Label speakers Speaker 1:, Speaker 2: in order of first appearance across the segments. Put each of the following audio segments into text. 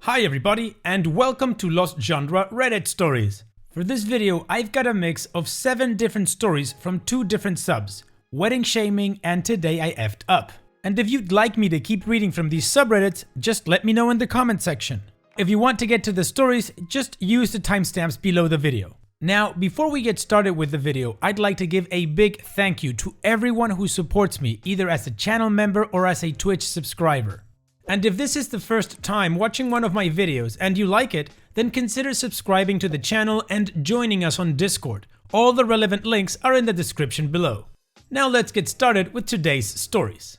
Speaker 1: Hi everybody and welcome to Lost Genre Reddit Stories. For this video I've got a mix of 7 different stories from 2 different subs, wedding shaming and Today I effed up. And if you'd like me to keep reading from these subreddits, just let me know in the comment section. If you want to get to the stories, just use the timestamps below the video. Now, before we get started with the video, I'd like to give a big thank you to everyone who supports me either as a channel member or as a Twitch subscriber. And if this is the first time watching one of my videos and you like it, then consider subscribing to the channel and joining us on Discord. All the relevant links are in the description below. Now let's get started with today's stories.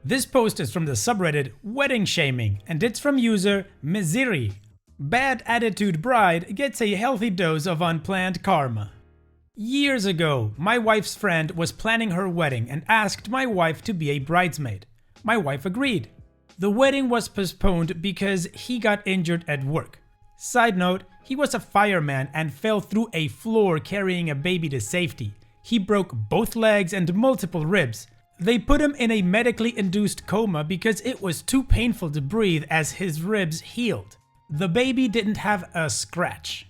Speaker 1: This post is from the subreddit Wedding Shaming and it's from user Miziri. Bad attitude bride gets a healthy dose of unplanned karma. Years ago, my wife's friend was planning her wedding and asked my wife to be a bridesmaid. My wife agreed. The wedding was postponed because he got injured at work. Side note, he was a fireman and fell through a floor carrying a baby to safety. He broke both legs and multiple ribs. They put him in a medically induced coma because it was too painful to breathe as his ribs healed. The baby didn't have a scratch.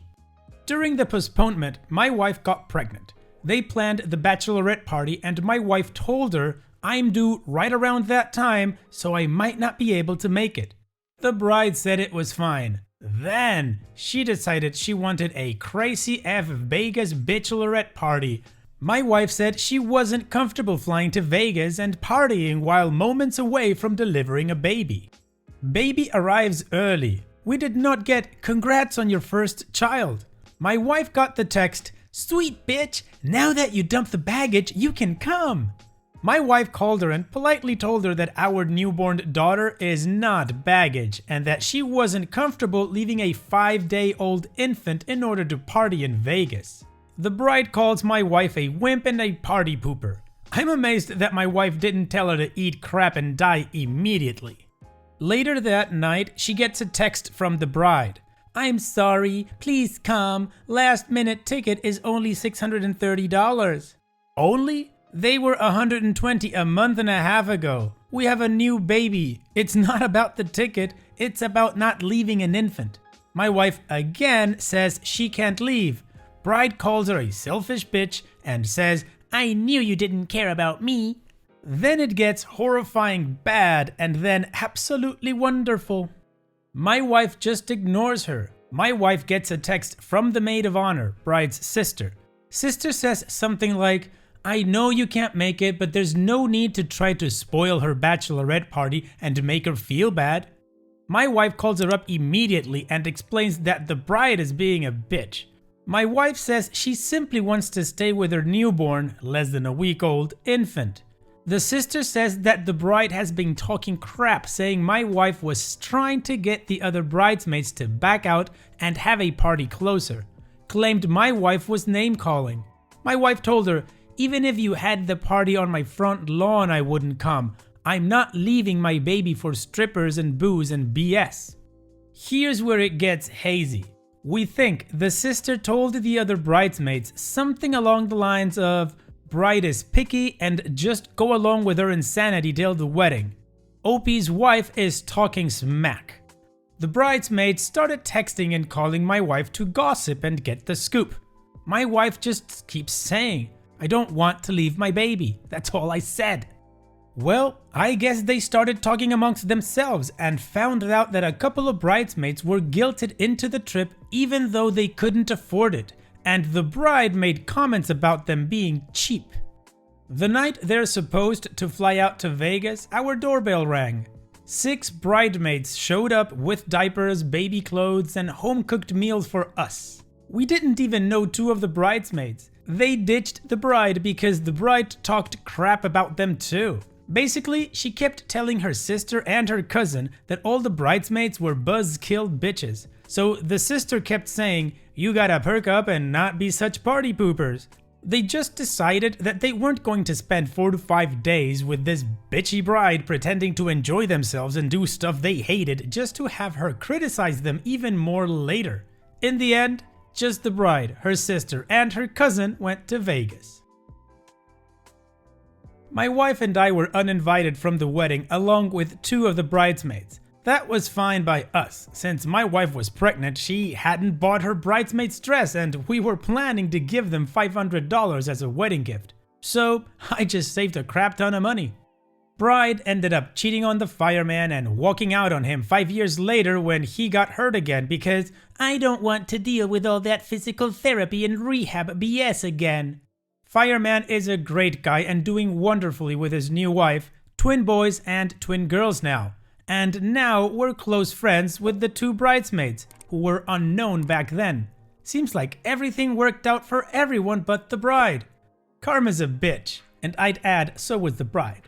Speaker 1: During the postponement, my wife got pregnant. They planned the bachelorette party and my wife told her, "I'm due right around that time, so I might not be able to make it." The bride said it was fine. Then she decided she wanted a crazy F Vegas bachelorette party. My wife said she wasn't comfortable flying to Vegas and partying while moments away from delivering a baby. Baby arrives early. We did not get "congrats on your first child." My wife got the text, "Sweet bitch, now that you dumped the baggage, you can come." My wife called her and politely told her that our newborn daughter is not baggage and that she wasn't comfortable leaving a 5-day-old infant in order to party in Vegas. The bride calls my wife a wimp and a party pooper. I'm amazed that my wife didn't tell her to eat crap and die immediately. Later that night, she gets a text from the bride. "I'm sorry, please come. Last minute ticket is only $630. Only? They were $120 a month and a half ago. We have a new baby. It's not about the ticket, it's about not leaving an infant." My wife again says she can't leave. Bride calls her a selfish bitch and says, "I knew you didn't care about me." Then it gets horrifying bad and then absolutely wonderful. My wife just ignores her. My wife gets a text from the maid of honor, bride's sister. Sister says something like, "I know you can't make it, but there's no need to try to spoil her bachelorette party and make her feel bad." My wife calls her up immediately and explains that the bride is being a bitch. My wife says she simply wants to stay with her newborn, less than a week old, infant. The sister says that the bride has been talking crap, saying my wife was trying to get the other bridesmaids to back out and have a party closer. Claimed my wife was name calling. My wife told her, "Even if you had the party on my front lawn, I wouldn't come. I'm not leaving my baby for strippers and booze and BS." Here's where it gets hazy. We think the sister told the other bridesmaids something along the lines of, "Bride is picky and just go along with her insanity till the wedding." OP's wife is talking smack. The bridesmaids started texting and calling my wife to gossip and get the scoop. My wife just keeps saying, "I don't want to leave my baby. That's all I said." Well, I guess they started talking amongst themselves and found out that a couple of bridesmaids were guilted into the trip even though they couldn't afford it, and the bride made comments about them being cheap. The night they're supposed to fly out to Vegas, our doorbell rang. 6 bridesmaids showed up with diapers, baby clothes, and home-cooked meals for us. We didn't even know 2 of the bridesmaids. They ditched the bride because the bride talked crap about them too. Basically, she kept telling her sister and her cousin that all the bridesmaids were buzzkill bitches. So the sister kept saying, "You gotta perk up and not be such party poopers." They just decided that they weren't going to spend 4 to 5 days with this bitchy bride pretending to enjoy themselves and do stuff they hated just to have her criticize them even more later. In the end, just the bride, her sister, and her cousin went to Vegas. My wife and I were uninvited from the wedding along with 2 of the bridesmaids. That was fine by us. Since my wife was pregnant, she hadn't bought her bridesmaid's dress and we were planning to give them $500 as a wedding gift. So I just saved a crap ton of money. Bride ended up cheating on the fireman and walking out on him 5 years later when he got hurt again because I don't want to deal with all that physical therapy and rehab BS again. Fireman is a great guy and doing wonderfully with his new wife, twin boys and twin girls now. And now we're close friends with the two bridesmaids, who were unknown back then. Seems like everything worked out for everyone but the bride. Karma's a bitch, and I'd add so was the bride.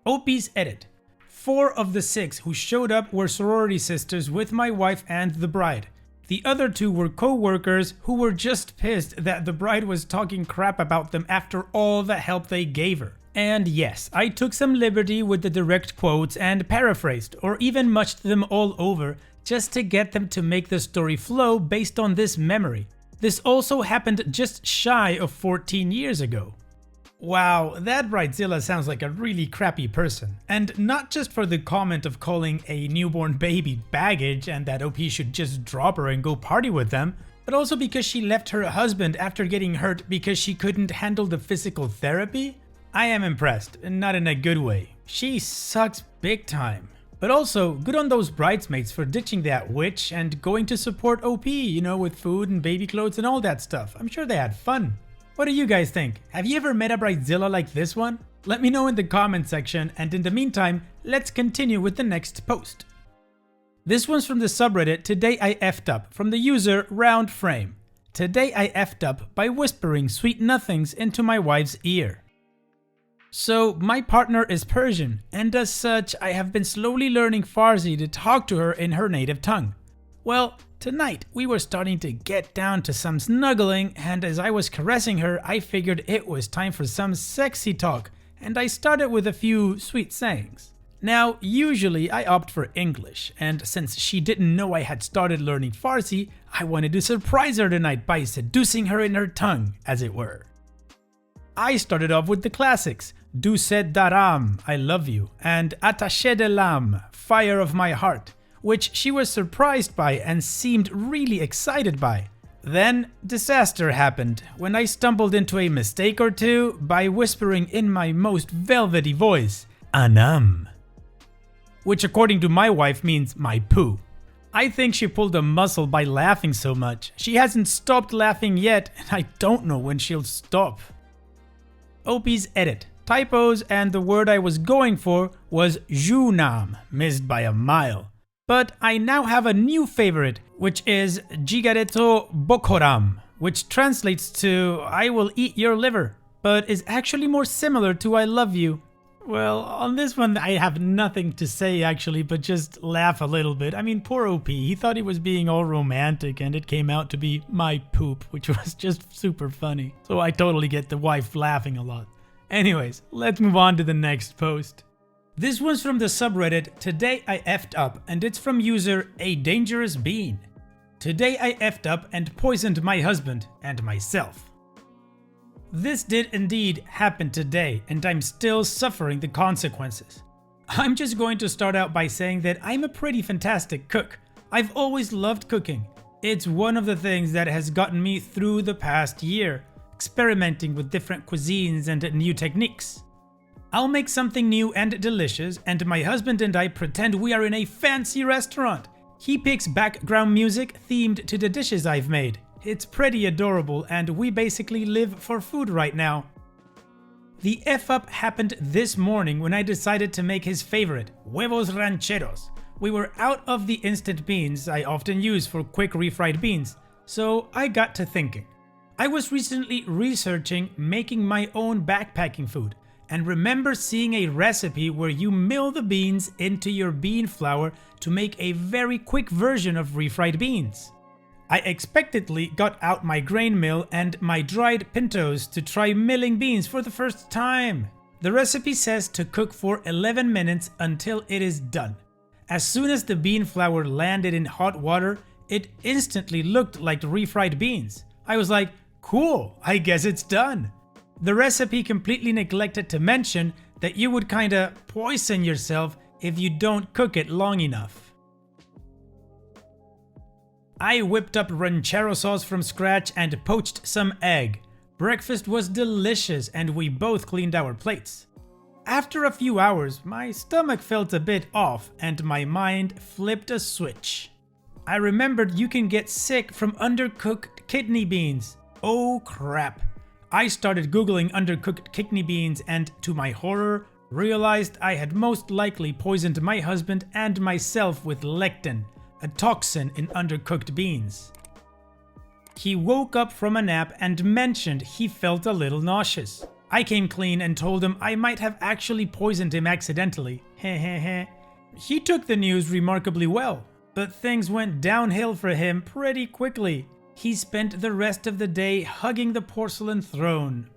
Speaker 1: OP's edit. 4 of the 6 who showed up were sorority sisters with my wife and the bride. The other 2 were co-workers who were just pissed that the bride was talking crap about them after all the help they gave her. And yes, I took some liberty with the direct quotes and paraphrased or even mushed them all over just to get them to make the story flow based on this memory. This also happened just shy of 14 years ago. Wow, that Bridezilla sounds like a really crappy person. And not just for the comment of calling a newborn baby baggage and that OP should just drop her and go party with them, but also because she left her husband after getting hurt because she couldn't handle the physical therapy. I am impressed, not in a good way. She sucks big time. But also, good on those bridesmaids for ditching that witch and going to support OP, with food and baby clothes and all that stuff. I'm sure they had fun. What do you guys think? Have you ever met a Bridezilla like this one? Let me know in the comment section, and in the meantime, let's continue with the next post. This one's from the subreddit Today I Effed Up from the user Round Frame. Today I effed up by whispering sweet nothings into my wife's ear. So, my partner is Persian, and as such, I have been slowly learning Farsi to talk to her in her native tongue. Well, tonight we were starting to get down to some snuggling, and as I was caressing her, I figured it was time for some sexy talk, and I started with a few sweet sayings. Now, usually I opt for English, and since she didn't know I had started learning Farsi, I wanted to surprise her tonight by seducing her in her tongue, as it were. I started off with the classics, Doust daram, I love you, and Attaché de l'âme, fire of my heart, which she was surprised by and seemed really excited by. Then, disaster happened when I stumbled into a mistake or two by whispering in my most velvety voice, Anam, which according to my wife means my poo. I think she pulled a muscle by laughing so much. She hasn't stopped laughing yet, and I don't know when she'll stop. OP's edit. Typos, and the word I was going for was Junam, missed by a mile. But I now have a new favorite, which is Jigareto Bokoram, which translates to I will eat your liver, but is actually more similar to I love you. Well, on this one I have nothing to say actually, but just laugh a little bit. I mean, poor OP, he thought he was being all romantic and it came out to be my poop, which was just super funny. So I totally get the wife laughing a lot. Anyways, let's move on to the next post. This one's from the subreddit Today I Effed Up, and it's from user A Dangerous Bean. Today I effed up and poisoned my husband and myself. This did indeed happen today, and I'm still suffering the consequences. I'm just going to start out by saying that I'm a pretty fantastic cook. I've always loved cooking. It's one of the things that has gotten me through the past year, experimenting with different cuisines and new techniques. I'll make something new and delicious, and my husband and I pretend we are in a fancy restaurant. He picks background music themed to the dishes I've made. It's pretty adorable, and we basically live for food right now. The F-up happened this morning when I decided to make his favorite, huevos rancheros. We were out of the instant beans I often use for quick refried beans, so I got to thinking. I was recently researching making my own backpacking food, and remember seeing a recipe where you mill the beans into your bean flour to make a very quick version of refried beans. I expectantly got out my grain mill and my dried pintos to try milling beans for the first time. The recipe says to cook for 11 minutes until it is done. As soon as the bean flour landed in hot water, it instantly looked like refried beans. I was like, cool, I guess it's done. The recipe completely neglected to mention that you would kinda poison yourself if you don't cook it long enough. I whipped up ranchero sauce from scratch and poached some egg. Breakfast was delicious and we both cleaned our plates. After a few hours, my stomach felt a bit off and my mind flipped a switch. I remembered you can get sick from undercooked kidney beans. Oh crap. I started googling undercooked kidney beans and, to my horror, realized I had most likely poisoned my husband and myself with lectin, a toxin in undercooked beans. He woke up from a nap and mentioned he felt a little nauseous. I came clean and told him I might have actually poisoned him accidentally. Hehehe. He took the news remarkably well, but things went downhill for him pretty quickly. He spent the rest of the day hugging the porcelain throne.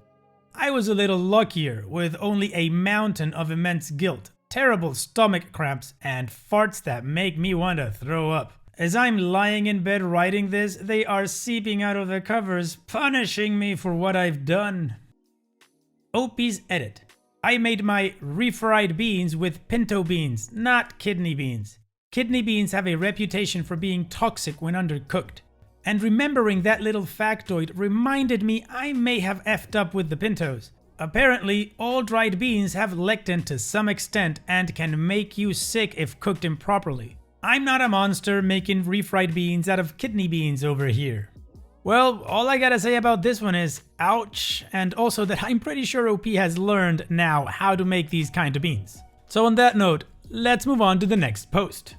Speaker 1: I was a little luckier, with only a mountain of immense guilt, terrible stomach cramps, and farts that make me want to throw up. As I'm lying in bed writing this, they are seeping out of the covers, punishing me for what I've done. OP's edit. I made my refried beans with pinto beans, not kidney beans. Kidney beans have a reputation for being toxic when undercooked. And remembering that little factoid reminded me I may have effed up with the pintos. Apparently, all dried beans have lectin to some extent and can make you sick if cooked improperly. I'm not a monster making refried beans out of kidney beans over here. Well, all I gotta say about this one is ouch, and also that I'm pretty sure OP has learned now how to make these kind of beans. So on that note, let's move on to the next post.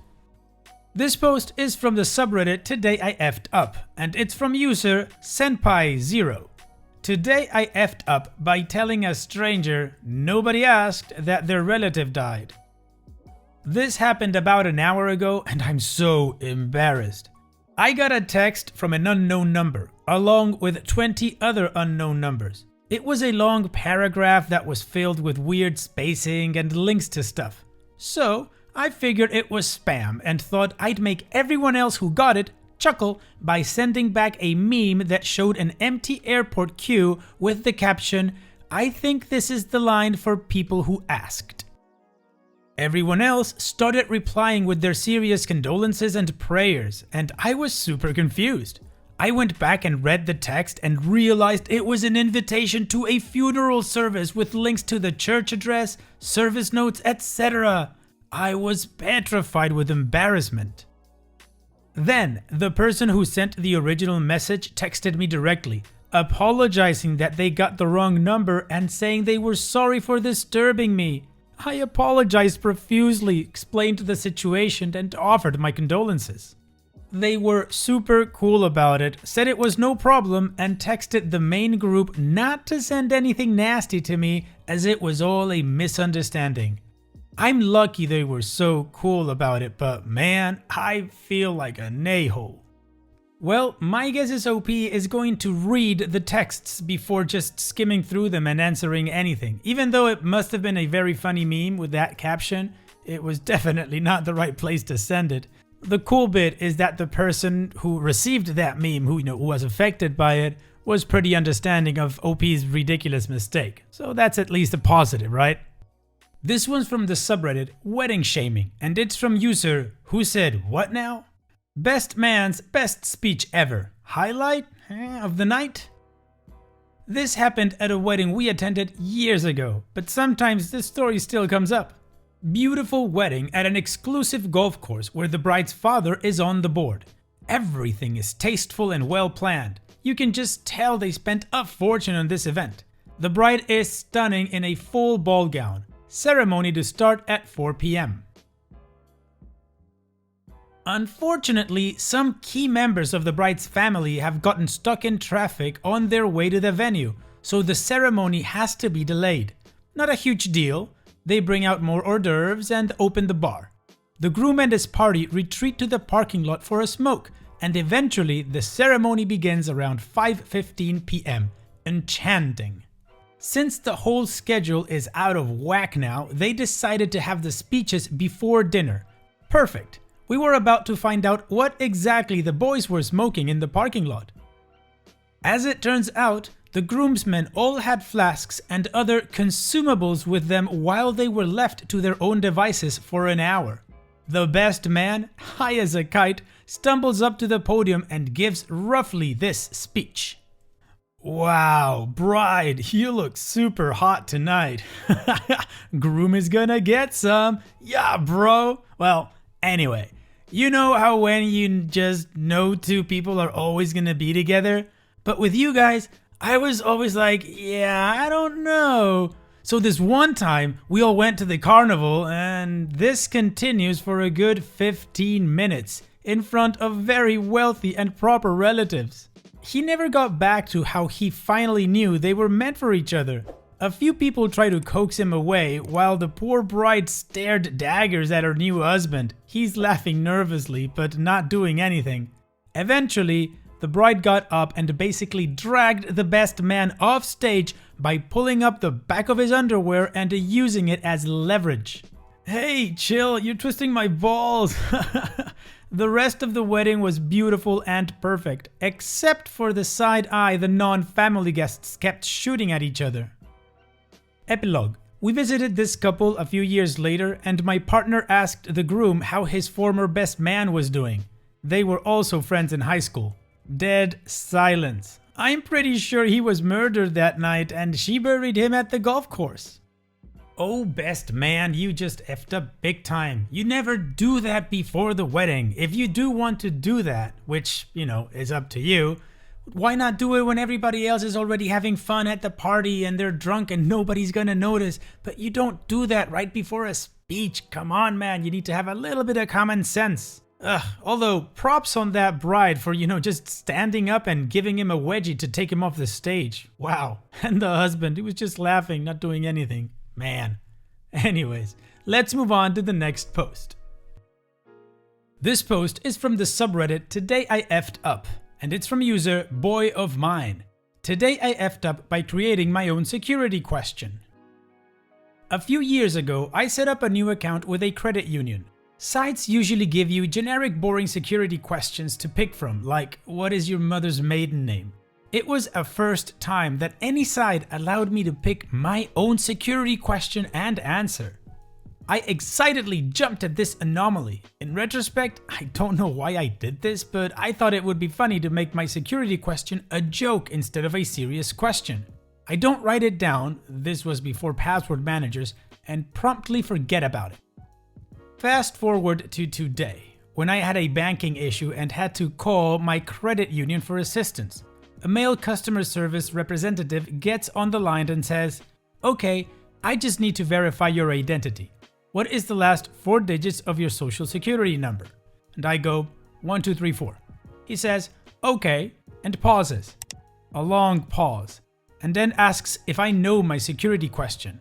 Speaker 1: This post is from the subreddit Today I Effed Up, and it's from user Senpai0. Today I effed up by telling a stranger nobody asked that their relative died. This happened about an hour ago and I'm so embarrassed. I got a text from an unknown number, along with 20 other unknown numbers. It was a long paragraph that was filled with weird spacing and links to stuff. So, I figured it was spam and thought I'd make everyone else who got it chuckle by sending back a meme that showed an empty airport queue with the caption, "I think this is the line for people who asked." Everyone else started replying with their serious condolences and prayers, and I was super confused. I went back and read the text and realized it was an invitation to a funeral service with links to the church address, service notes, etc. I was petrified with embarrassment. Then, the person who sent the original message texted me directly, apologizing that they got the wrong number and saying they were sorry for disturbing me. I apologized profusely, explained the situation, and offered my condolences. They were super cool about it, said it was no problem, and texted the main group not to send anything nasty to me as it was all a misunderstanding. I'm lucky they were so cool about it, but man, I feel like an a-hole. Well, my guess is OP is going to read the texts before just skimming through them and answering anything. Even though it must have been a very funny meme with that caption, it was definitely not the right place to send it. The cool bit is that the person who received that meme, who was affected by it, was pretty understanding of OP's ridiculous mistake. So that's at least a positive, right? This one's from the subreddit Wedding Shaming, and it's from user who said, "What now? Best man's best speech ever. Highlight of the night?" This happened at a wedding we attended years ago, but sometimes this story still comes up. Beautiful wedding at an exclusive golf course where the bride's father is on the board. Everything is tasteful and well planned. You can just tell they spent a fortune on this event. The bride is stunning in a full ball gown. Ceremony to start at 4 p.m. Unfortunately, some key members of the bride's family have gotten stuck in traffic on their way to the venue, so the ceremony has to be delayed. Not a huge deal. They bring out more hors d'oeuvres and open the bar. The groom and his party retreat to the parking lot for a smoke, and eventually the ceremony begins around 5:15 p.m. Enchanting. Since the whole schedule is out of whack now, they decided to have the speeches before dinner. Perfect. We were about to find out what exactly the boys were smoking in the parking lot. As it turns out, The groomsmen all had flasks and other consumables with them while they were left to their own devices for an hour. The best man, high as a kite, stumbles up to the podium and gives roughly this speech. "Wow, bride, you look super hot tonight. Groom is gonna get some. Yeah, bro." Well, anyway, you know how when you just know two people are always gonna be together? But with you guys, I was always like, yeah, I don't know. So this one time, we all went to the carnival, and this continues for a good 15 minutes in front of very wealthy and proper relatives. He never got back to how he finally knew they were meant for each other. A few people tried to coax him away, while the poor bride stared daggers at her new husband. He's laughing nervously, but not doing anything. Eventually, the bride got up and basically dragged the best man off stage by pulling up the back of his underwear and using it as leverage. "Hey, chill, you're twisting my balls." The rest of the wedding was beautiful and perfect, except for the side eye the non-family guests kept shooting at each other. Epilogue. We visited this couple a few years later, and my partner asked the groom how his former best man was doing. They were also friends in high school. Dead silence. I'm pretty sure he was murdered that night and she buried him at the golf course. "Oh, best man, you just effed up big time. You never do that before the wedding. If you do want to do that, which, is up to you, why not do it when everybody else is already having fun at the party and they're drunk and nobody's gonna notice? But you don't do that right before a speech. Come on, man, you need to have a little bit of common sense." Although, props on that bride for, just standing up and giving him a wedgie to take him off the stage. Wow. And the husband, he was just laughing, not doing anything. Man. Anyways, let's move on to the next post. This post is from the subreddit Today I Effed Up, and it's from user Boy of Mine. Today I effed up by creating my own security question. A few years ago, I set up a new account with a credit union. Sites usually give you generic boring security questions to pick from, like, what is your mother's maiden name? It was a first time that any site allowed me to pick my own security question and answer. I excitedly jumped at this anomaly. In retrospect, I don't know why I did this, but I thought it would be funny to make my security question a joke instead of a serious question. I don't write it down, this was before password managers, and promptly forget about it. Fast forward to today, when I had a banking issue and had to call my credit union for assistance. A male customer service representative gets on the line and says, "Okay, I just need to verify your identity. What is the last 4 digits of your social security number?" And I go, 1234. He says, "Okay," and pauses. A long pause, and then asks if I know my security question.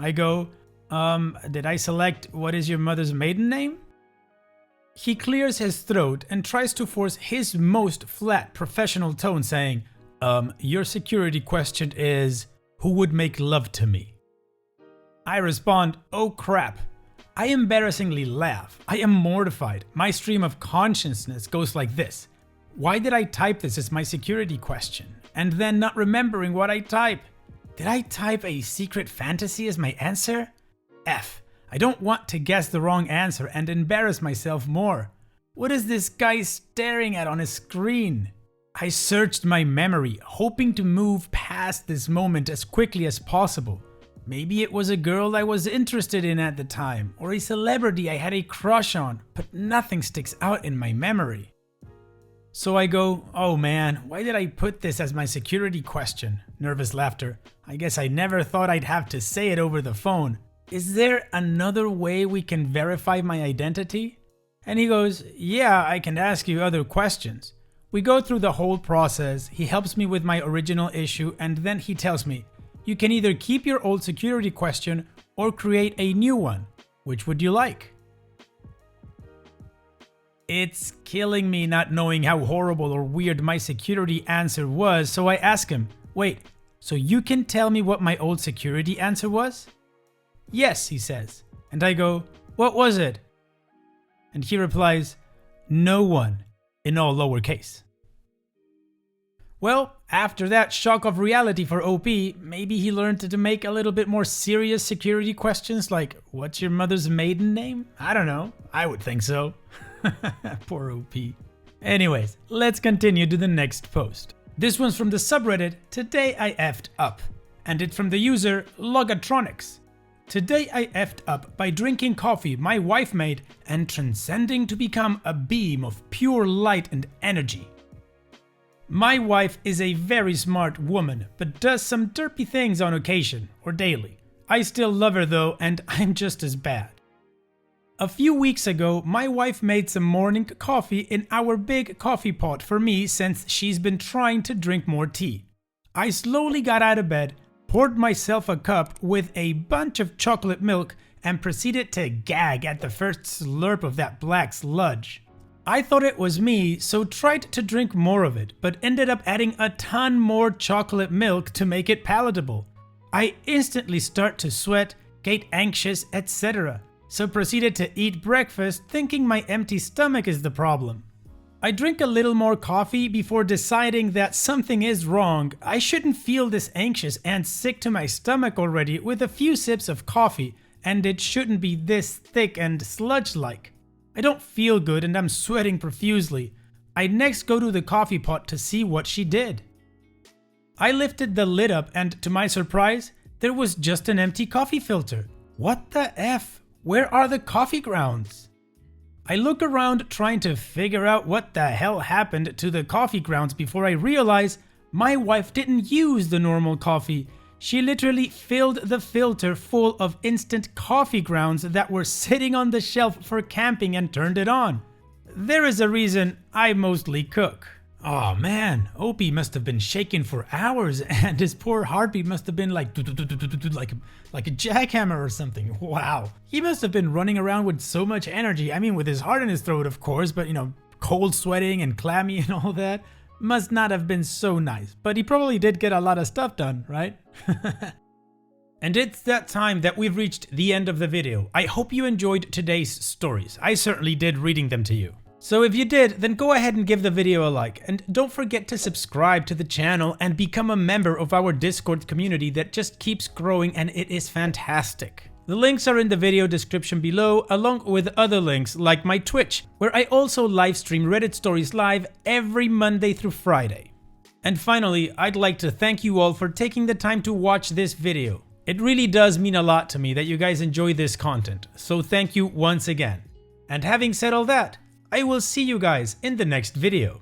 Speaker 1: I go, did I select what is your mother's maiden name?" He clears his throat and tries to force his most flat professional tone saying, your security question is, who would make love to me?" I respond, "Oh crap." I embarrassingly laugh. I am mortified. My stream of consciousness goes like this. Why did I type this as my security question? And then not remembering what I type. Did I type a secret fantasy as my answer? F. I don't want to guess the wrong answer and embarrass myself more. What is this guy staring at on his screen? I searched my memory, hoping to move past this moment as quickly as possible. Maybe it was a girl I was interested in at the time, or a celebrity I had a crush on, but nothing sticks out in my memory. So I go, oh man, why did I put this as my security question? Nervous laughter. I guess I never thought I'd have to say it over the phone. Is there another way we can verify my identity? And he goes, yeah, I can ask you other questions. We go through the whole process, he helps me with my original issue, and then he tells me, you can either keep your old security question or create a new one. Which would you like? It's killing me not knowing how horrible or weird my security answer was, so I ask him, wait, so you can tell me what my old security answer was? Yes, he says. And I go, what was it? And he replies, no one, in all lowercase. Well, after that shock of reality for OP, maybe he learned to make a little bit more serious security questions like, what's your mother's maiden name? I don't know. I would think so. Poor OP. Anyways, let's continue to the next post. This one's from the subreddit Today I Effed Up, and it's from the user Logatronics. Today I effed up by drinking coffee my wife made and transcending to become a beam of pure light and energy. My wife is a very smart woman, but does some derpy things on occasion, or daily. I still love her though, and I'm just as bad. A few weeks ago, my wife made some morning coffee in our big coffee pot for me since she's been trying to drink more tea. I slowly got out of bed, poured myself a cup with a bunch of chocolate milk, and proceeded to gag at the first slurp of that black sludge. I thought it was me, so tried to drink more of it, but ended up adding a ton more chocolate milk to make it palatable. I instantly start to sweat, get anxious, etc. So proceeded to eat breakfast thinking my empty stomach is the problem. I drink a little more coffee before deciding that something is wrong. I shouldn't feel this anxious and sick to my stomach already with a few sips of coffee, and it shouldn't be this thick and sludge-like. I don't feel good and I'm sweating profusely. I next go to the coffee pot to see what she did. I lifted the lid up and to my surprise, there was just an empty coffee filter. What the F? Where are the coffee grounds? I look around trying to figure out what the hell happened to the coffee grounds before I realize my wife didn't use the normal coffee. She literally filled the filter full of instant coffee grounds that were sitting on the shelf for camping and turned it on. There is a reason I mostly cook. Oh man, Opie must have been shaking for hours and his poor heartbeat must have been like a jackhammer or something. Wow. He must have been running around with so much energy. I mean, with his heart in his throat, of course, but cold sweating and clammy and all that. Must not have been so nice, but he probably did get a lot of stuff done, right? And it's that time that we've reached the end of the video. I hope you enjoyed today's stories. I certainly did reading them to you. So if you did, then go ahead and give the video a like, and don't forget to subscribe to the channel and become a member of our Discord community that just keeps growing and it is fantastic. The links are in the video description below, along with other links like my Twitch, where I also live stream Reddit stories live every Monday through Friday. And finally, I'd like to thank you all for taking the time to watch this video. It really does mean a lot to me that you guys enjoy this content, so thank you once again. And having said all that, I will see you guys in the next video.